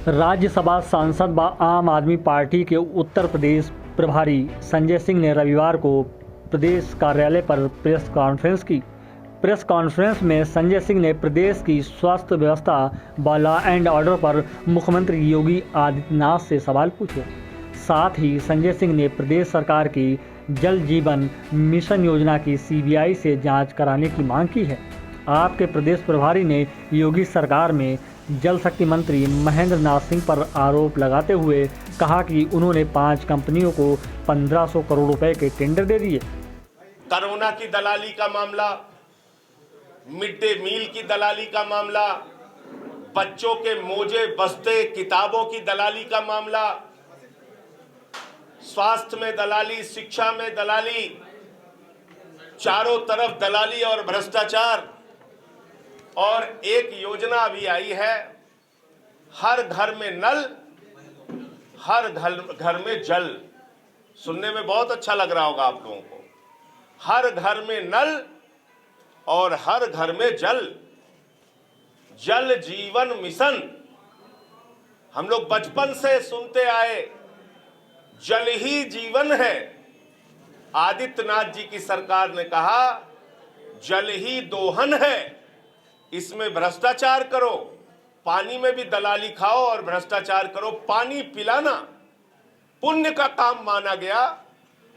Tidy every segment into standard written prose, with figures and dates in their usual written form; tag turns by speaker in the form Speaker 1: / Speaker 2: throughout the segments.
Speaker 1: राज्यसभा सांसद व आम आदमी पार्टी के उत्तर प्रदेश प्रभारी संजय सिंह ने रविवार को प्रदेश कार्यालय पर प्रेस कॉन्फ्रेंस की। प्रेस कॉन्फ्रेंस में संजय सिंह ने प्रदेश की स्वास्थ्य व्यवस्था व लॉ एंड ऑर्डर पर मुख्यमंत्री योगी आदित्यनाथ से सवाल पूछे। साथ ही संजय सिंह ने प्रदेश सरकार की जल जीवन मिशन योजना की सीबीआई से जांच कराने की मांग की है। आपके प्रदेश प्रभारी ने योगी सरकार में जल शक्ति मंत्री महेंद्र नाथ सिंह पर आरोप लगाते हुए कहा कि उन्होंने 5 कंपनियों को 1500 करोड़ रुपए के टेंडर दे दिए।
Speaker 2: कोरोना की दलाली का मामला, मिड डे मील की दलाली का मामला, बच्चों के मोजे बस्ते किताबों की दलाली का मामला, स्वास्थ्य में दलाली, शिक्षा में दलाली, चारों तरफ दलाली और भ्रष्टाचार। और एक योजना अभी आई है, हर घर में नल, हर घर में जल। सुनने में बहुत अच्छा लग रहा होगा आप लोगों को। हर घर में नल और हर घर में जल, जल जीवन मिशन। हम लोग बचपन से सुनते आए, जल ही जीवन है। आदित्यनाथ जी की सरकार ने कहा जल ही दोहन है, इसमें भ्रष्टाचार करो, पानी में भी दलाली खाओ और भ्रष्टाचार करो। पानी पिलाना पुण्य का काम माना गया।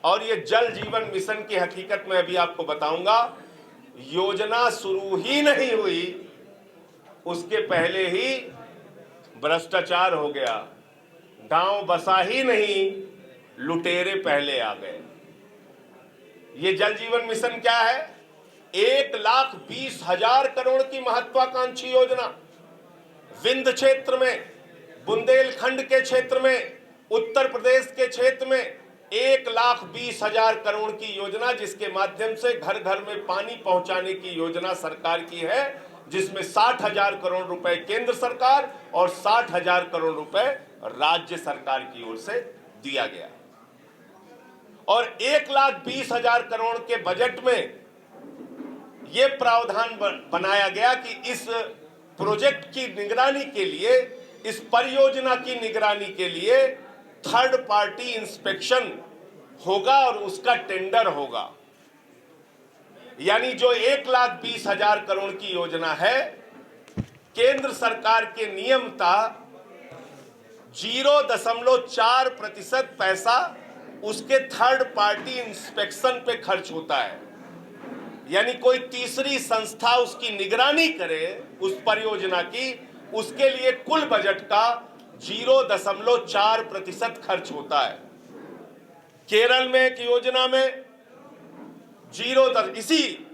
Speaker 2: और ये जल जीवन मिशन की हकीकत में अभी आपको बताऊंगा। योजना शुरू ही नहीं हुई, उसके पहले ही भ्रष्टाचार हो गया। गांव बसा ही नहीं, लुटेरे पहले आ गए। ये जल जीवन मिशन क्या है? 1,20,000 करोड़ की महत्वाकांक्षी योजना। विंध्य क्षेत्र में, बुंदेलखंड के क्षेत्र में, उत्तर प्रदेश के क्षेत्र में 1,20,000 करोड़ की योजना, जिसके माध्यम से घर घर में पानी पहुंचाने की योजना सरकार की है, जिसमें 60,000 करोड़ रुपए केंद्र सरकार और 60,000 करोड़ रुपए राज्य सरकार की ओर से दिया गया। और 1,20,000 करोड़ के बजट में यह प्रावधान बनाया गया कि इस प्रोजेक्ट की निगरानी के लिए, इस परियोजना की निगरानी के लिए थर्ड पार्टी इंस्पेक्शन होगा और उसका टेंडर होगा। यानी जो 1,20,000 करोड़ की योजना है, केंद्र सरकार के नियम था 0.4% पैसा उसके थर्ड पार्टी इंस्पेक्शन पे खर्च होता है। यानी कोई तीसरी संस्था उसकी निगरानी करे उस परियोजना की, उसके लिए कुल बजट का 0.4% खर्च होता है। केरल में एक योजना में इसी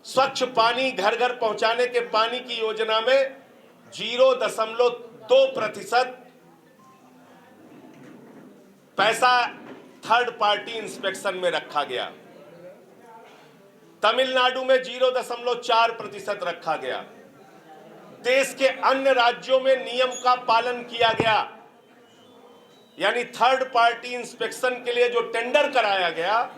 Speaker 2: स्वच्छ पानी घर घर पहुंचाने के पानी की योजना में 0.2% पैसा थर्ड पार्टी इंस्पेक्शन में रखा गया। तमिलनाडु में 0.4% रखा गया। देश के अन्य राज्यों में नियम का पालन किया गया। यानी थर्ड पार्टी इंस्पेक्शन के लिए जो टेंडर कराया गया,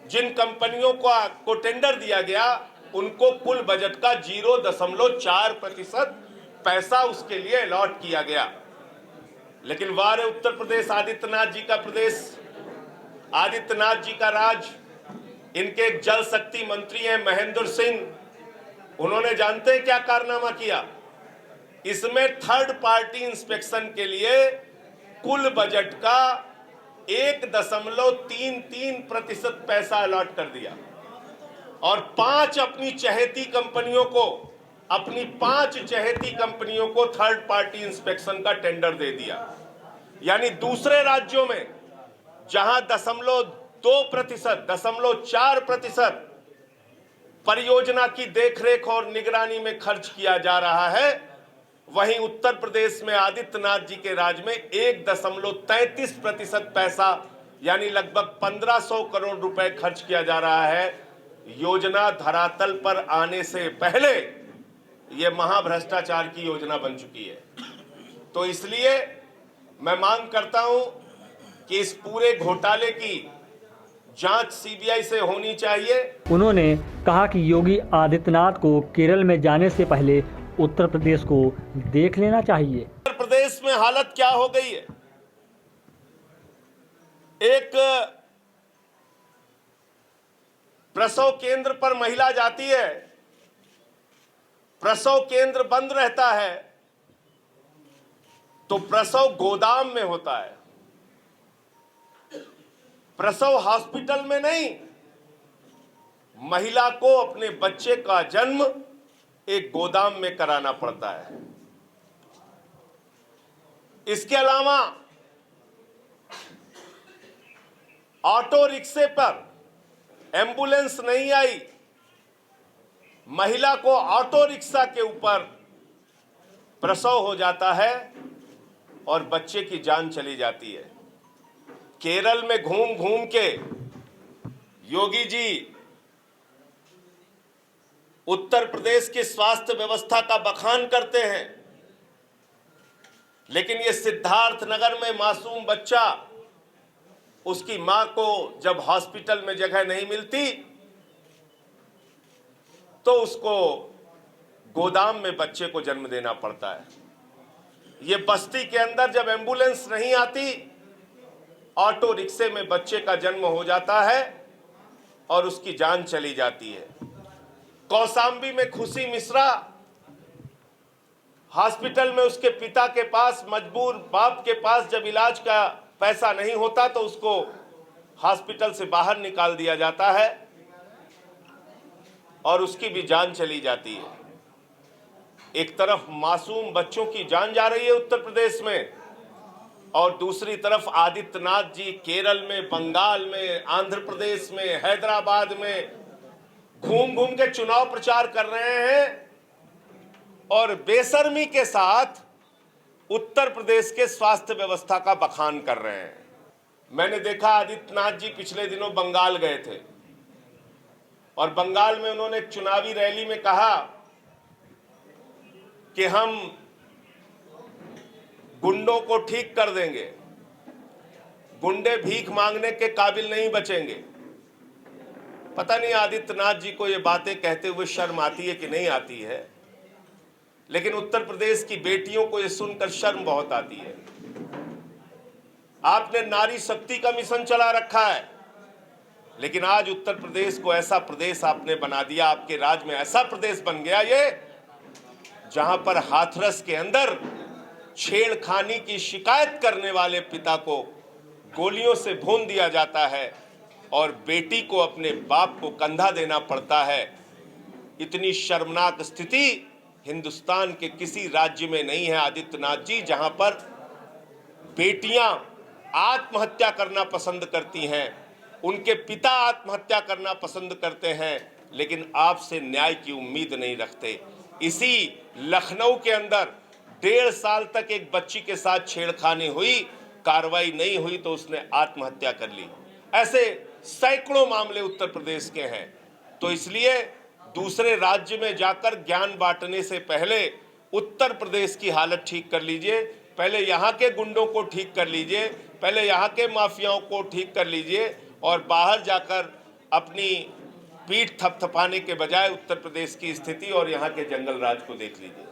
Speaker 2: जिन कंपनियों को टेंडर दिया गया, उनको कुल बजट का 0.4% पैसा उसके लिए अलॉट किया गया। लेकिन वारे उत्तर प्रदेश, आदित्यनाथ जी का प्रदेश, आदित्यनाथ जी का राज। इनके एक जल शक्ति मंत्री हैं महेंद्र सिंह, उन्होंने जानते हैं क्या कारनामा किया? इसमें थर्ड पार्टी इंस्पेक्शन के लिए कुल बजट का 1.33% पैसा अलॉट कर दिया और 5 अपनी चहेती कंपनियों को थर्ड पार्टी इंस्पेक्शन का टेंडर दे दिया। यानी दूसरे राज्यों में जहां 0.4% परियोजना की देखरेख और निगरानी में खर्च किया जा रहा है, वहीं उत्तर प्रदेश में आदित्यनाथ जी के राज में 1.33% पैसा यानी लगभग 1,500 करोड़ रुपए खर्च किया जा रहा है। योजना धरातल पर आने से पहले यह महाभ्रष्टाचार की योजना बन चुकी है। तो इसलिए मैं मांग करता हूं कि इस पूरे घोटाले की जांच सीबीआई से होनी चाहिए।
Speaker 1: उन्होंने कहा कि योगी आदित्यनाथ को केरल में जाने से पहले उत्तर प्रदेश को देख लेना चाहिए।
Speaker 2: उत्तर प्रदेश में हालत क्या हो गई है? एक प्रसव केंद्र पर महिला जाती है, प्रसव केंद्र बंद रहता है तो प्रसव गोदाम में होता है, प्रसव हॉस्पिटल में नहीं। महिला को अपने बच्चे का जन्म एक गोदाम में कराना पड़ता है। इसके अलावा ऑटो रिक्शे पर एम्बुलेंस नहीं आई, महिला को ऑटो रिक्शा के ऊपर प्रसव हो जाता है और बच्चे की जान चली जाती है। केरल में घूम घूम के योगी जी उत्तर प्रदेश की स्वास्थ्य व्यवस्था का बखान करते हैं, लेकिन ये सिद्धार्थ नगर में मासूम बच्चा, उसकी मां को जब हॉस्पिटल में जगह नहीं मिलती तो उसको गोदाम में बच्चे को जन्म देना पड़ता है। ये बस्ती के अंदर जब एम्बुलेंस नहीं आती, ऑटो रिक्शे में बच्चे का जन्म हो जाता है और उसकी जान चली जाती है। कौशाम्बी में खुशी मिश्रा हॉस्पिटल में उसके पिता के पास, मजबूर बाप के पास जब इलाज का पैसा नहीं होता तो उसको हॉस्पिटल से बाहर निकाल दिया जाता है और उसकी भी जान चली जाती है। एक तरफ मासूम बच्चों की जान जा रही है उत्तर प्रदेश में, और दूसरी तरफ आदित्यनाथ जी केरल में, बंगाल में, आंध्र प्रदेश में, हैदराबाद में घूम घूम के चुनाव प्रचार कर रहे हैं और बेशर्मी के साथ उत्तर प्रदेश के स्वास्थ्य व्यवस्था का बखान कर रहे हैं। मैंने देखा आदित्यनाथ जी पिछले दिनों बंगाल गए थे और बंगाल में उन्होंने एक चुनावी रैली में कहा कि हम गुंडों को ठीक कर देंगे, गुंडे भीख मांगने के काबिल नहीं बचेंगे। पता नहीं आदित्यनाथ जी को ये बातें कहते हुए शर्म आती है कि नहीं आती है, लेकिन उत्तर प्रदेश की बेटियों को ये सुनकर शर्म बहुत आती है। आपने नारी शक्ति का मिशन चला रखा है, लेकिन आज उत्तर प्रदेश को ऐसा प्रदेश आपने बना दिया, आपके राज में ऐसा प्रदेश बन गया ये, जहां पर हाथरस के अंदर छेड़खानी की शिकायत करने वाले पिता को गोलियों से भून दिया जाता है और बेटी को अपने बाप को कंधा देना पड़ता है। इतनी शर्मनाक स्थिति हिंदुस्तान के किसी राज्य में नहीं है आदित्यनाथ जी, जहां पर बेटियां आत्महत्या करना पसंद करती हैं, उनके पिता आत्महत्या करना पसंद करते हैं, लेकिन आपसे न्याय की उम्मीद नहीं रखते। इसी लखनऊ के अंदर 1.5 साल तक एक बच्ची के साथ छेड़खानी हुई, कार्रवाई नहीं हुई तो उसने आत्महत्या कर ली। ऐसे सैकड़ों मामले उत्तर प्रदेश के हैं। तो इसलिए दूसरे राज्य में जाकर ज्ञान बांटने से पहले उत्तर प्रदेश की हालत ठीक कर लीजिए, पहले यहाँ के गुंडों को ठीक कर लीजिए, पहले यहाँ के माफियाओं को ठीक कर लीजिए और बाहर जाकर अपनी पीठ थपथपाने के बजाय उत्तर प्रदेश की स्थिति और यहाँ के जंगल राज को देख लीजिए।